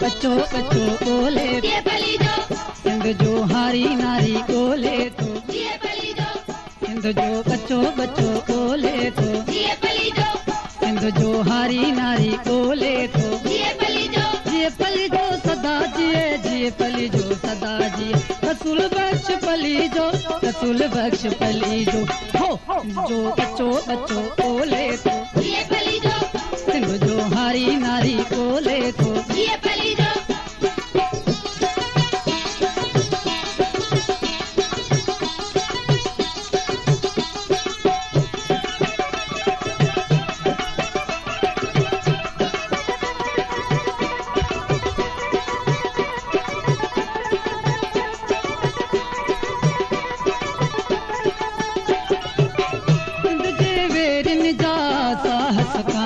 अचो अचो बोले सिंध जो हारी नारी बोले तो सिंध जो बचो बचो बोले तो सिंध जो हारी नारी बोले तो जिए पली जो सदा जिए जिए पली जो सदा जिए रसूल बख्श पली जो रसूल बख्श पली जो हो जो बचो बचो बोले तो सिंध जो हारी नारी बोले तो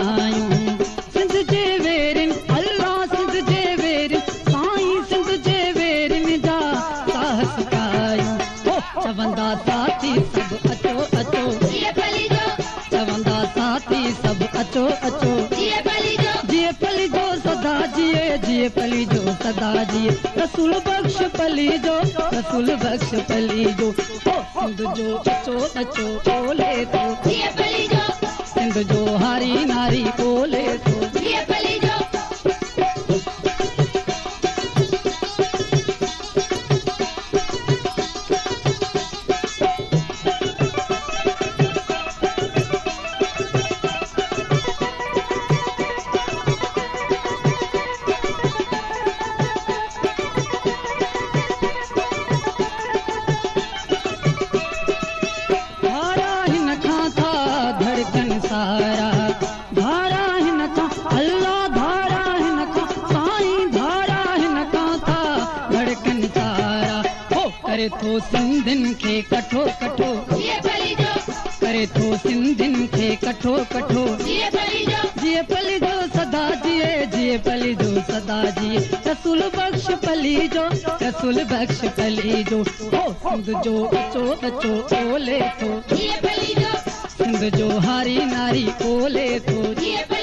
सिंध जे वेरिन अल्लाह सिंध जे वेरिन साईं सिंध जे वेरिन जा साहस कायूं चवंदा साथी सब अचो अचो चवंदा साथी सब अचो अचो जिए पली जो सदा जिए जिए पली जो सदा जिए रसूल बख्श पली जो रसूल बख्श पली जो सिंध जो अचो अचो बोले तो सिंध जो हारी नारी बोले तो धारा हिन खां अल्लाह धारा हिन खां साईं धारा हिन खां था धड़कन सारा हो करे थो सिंधिन खे कठो कठो करे थो सिंधिन खे कठो कठो जिए पली जो सदा जिए जिए पली जो सदा जिए रसूल बख्श पली जो रसूल बख्श पली जो हो सिंध जो अचो अचो बोले तो सिंध जो हारी नारी बोले तो